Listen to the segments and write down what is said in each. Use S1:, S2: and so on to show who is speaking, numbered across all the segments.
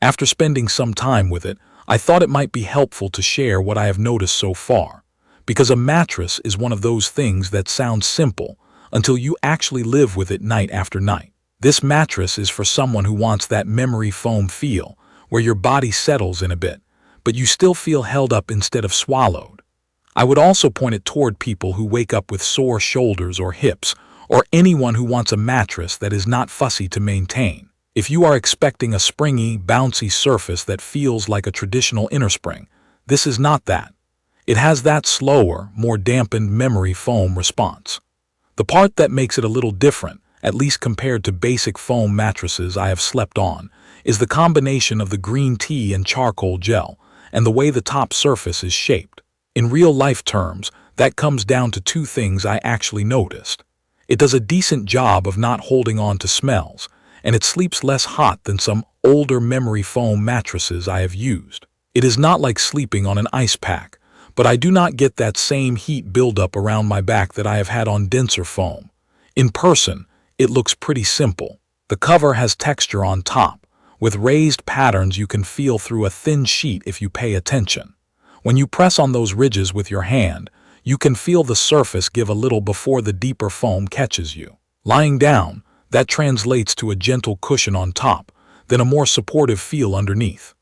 S1: After spending some time with it, I thought it might be helpful to share what I have noticed so far, because a mattress is one of those things that sounds simple until you actually live with it night after night. This mattress is for someone who wants that memory foam feel, where your body settles in a bit, but you still feel held up instead of swallowed. I would also point it toward people who wake up with sore shoulders or hips, or anyone who wants a mattress that is not fussy to maintain. If you are expecting a springy, bouncy surface that feels like a traditional innerspring, this is not that. It has that slower, more dampened memory foam response. The part that makes it a little different, at least compared to basic foam mattresses I have slept on, is the combination of the green tea and charcoal gel, and the way the top surface is shaped. In real-life terms, that comes down to two things I actually noticed. It does a decent job of not holding on to smells, and it sleeps less hot than some older memory foam mattresses I have used. It is not like sleeping on an ice pack, but I do not get that same heat buildup around my back that I have had on denser foam. In person, it looks pretty simple. The cover has texture on top, with raised patterns you can feel through a thin sheet if you pay attention. When you press on those ridges with your hand, you can feel the surface give a little before the deeper foam catches you. Lying down, that translates to a gentle cushion on top, then a more supportive feel underneath.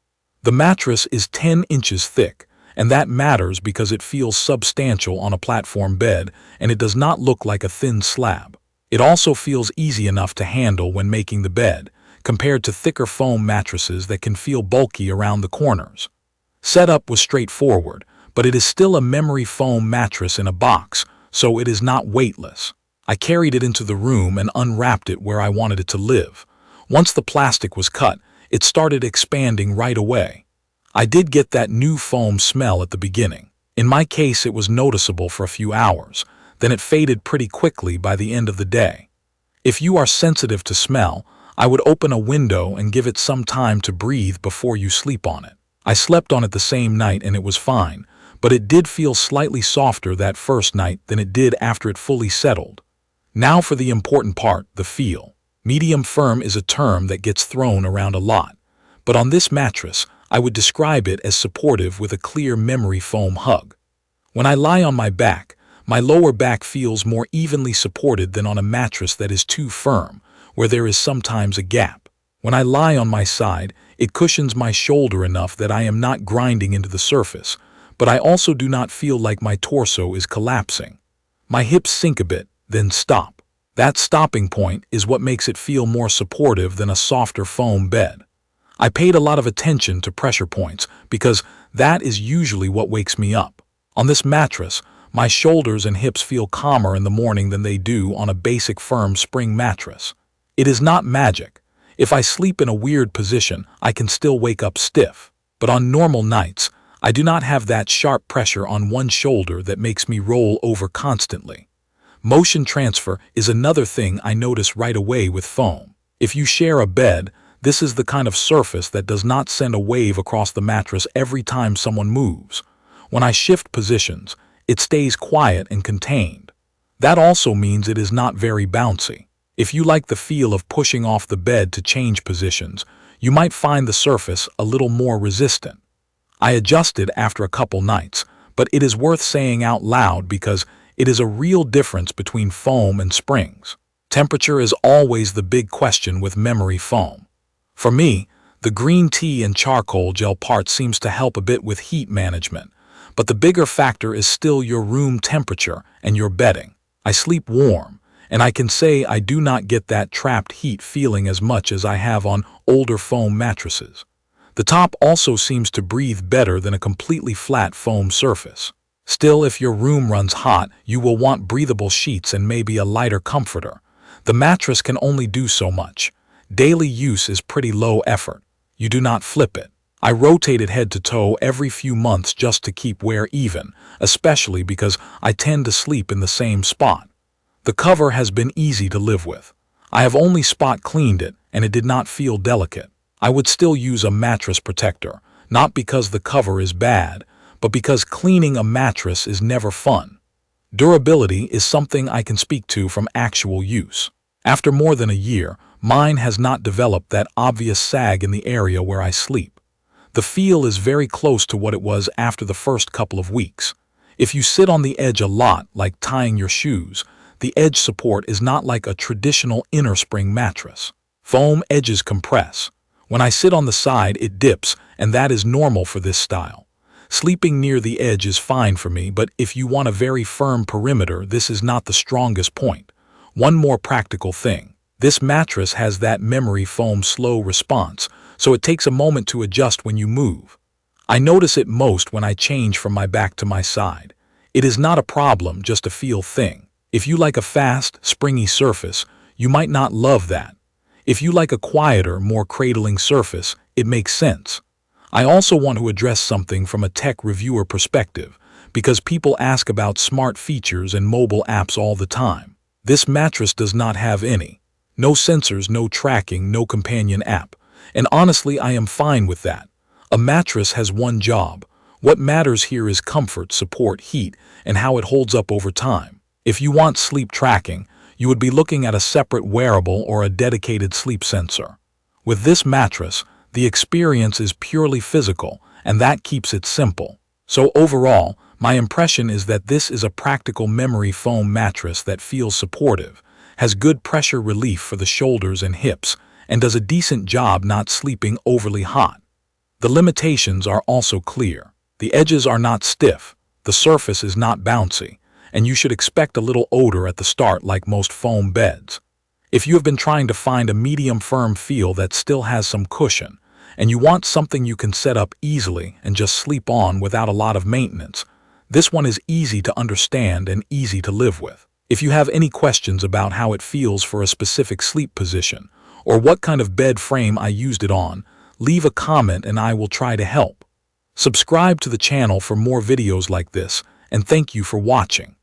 S1: The mattress is 10 inches thick, and that matters because it feels substantial on a platform bed, and it does not look like a thin slab. It also feels easy enough to handle when making the bed, compared to thicker foam mattresses that can feel bulky around the corners. Setup was straightforward, but it is still a memory foam mattress in a box, so it is not weightless. I carried it into the room and unwrapped it where I wanted it to live. Once the plastic was cut, it started expanding right away. I did get that new foam smell at the beginning. In my case, it was noticeable for a few hours, then it faded pretty quickly by the end of the day. If you are sensitive to smell, I would open a window and give it some time to breathe before you sleep on it. I slept on it the same night and it was fine, but it did feel slightly softer that first night than it did after it fully settled. Now for the important part, the feel. Medium firm is a term that gets thrown around a lot, but on this mattress, I would describe it as supportive with a clear memory foam hug. When I lie on my back, my lower back feels more evenly supported than on a mattress that is too firm, where there is sometimes a gap. When I lie on my side, it cushions my shoulder enough that I am not grinding into the surface, but I also do not feel like my torso is collapsing. My hips sink a bit, then stop. That stopping point is what makes it feel more supportive than a softer foam bed. I paid a lot of attention to pressure points because that is usually what wakes me up. On this mattress, my shoulders and hips feel calmer in the morning than they do on a basic firm spring mattress. It is not magic. If I sleep in a weird position, I can still wake up stiff. But on normal nights, I do not have that sharp pressure on one shoulder that makes me roll over constantly. Motion transfer is another thing I notice right away with foam. If you share a bed, this is the kind of surface that does not send a wave across the mattress every time someone moves. When I shift positions, it stays quiet and contained. That also means it is not very bouncy. If you like the feel of pushing off the bed to change positions, you might find the surface a little more resistant. I adjusted after a couple nights, but it is worth saying out loud because it is a real difference between foam and springs. Temperature is always the big question with memory foam. For me, the green tea and charcoal gel part seems to help a bit with heat management, but the bigger factor is still your room temperature and your bedding. I sleep warm, and I can say I do not get that trapped heat feeling as much as I have on older foam mattresses. The top also seems to breathe better than a completely flat foam surface. Still, if your room runs hot, you will want breathable sheets and maybe a lighter comforter. The mattress can only do so much. Daily use is pretty low effort. You do not flip it. I rotate it head to toe every few months just to keep wear even, especially because I tend to sleep in the same spot. The cover has been easy to live with. I have only spot cleaned it, and it did not feel delicate. I would still use a mattress protector, not because the cover is bad, but because cleaning a mattress is never fun. Durability is something I can speak to from actual use. After more than a year, mine has not developed that obvious sag in the area where I sleep. The feel is very close to what it was after the first couple of weeks. If you sit on the edge a lot, like tying your shoes, the edge support is not like a traditional inner spring mattress. Foam edges compress. When I sit on the side, it dips, and that is normal for this style. Sleeping near the edge is fine for me, but if you want a very firm perimeter, this is not the strongest point. One more practical thing. This mattress has that memory foam slow response, so it takes a moment to adjust when you move. I notice it most when I change from my back to my side. It is not a problem, just a feel thing. If you like a fast, springy surface, you might not love that. If you like a quieter, more cradling surface, it makes sense. I also want to address something from a tech reviewer perspective, because people ask about smart features and mobile apps all the time. This mattress does not have any. No sensors, no tracking, no companion app. And honestly, I am fine with that. A mattress has one job. What matters here is comfort, support, heat, and how it holds up over time. If you want sleep tracking, you would be looking at a separate wearable or a dedicated sleep sensor. With this mattress, the experience is purely physical, and that keeps it simple. So overall, my impression is that this is a practical memory foam mattress that feels supportive, has good pressure relief for the shoulders and hips, and does a decent job not sleeping overly hot. The limitations are also clear. The edges are not stiff, the surface is not bouncy, and you should expect a little odor at the start like most foam beds. If you have been trying to find a medium firm feel that still has some cushion, and you want something you can set up easily and just sleep on without a lot of maintenance, this one is easy to understand and easy to live with. If you have any questions about how it feels for a specific sleep position, or what kind of bed frame I used it on, leave a comment and I will try to help. Subscribe to the channel for more videos like this, and thank you for watching.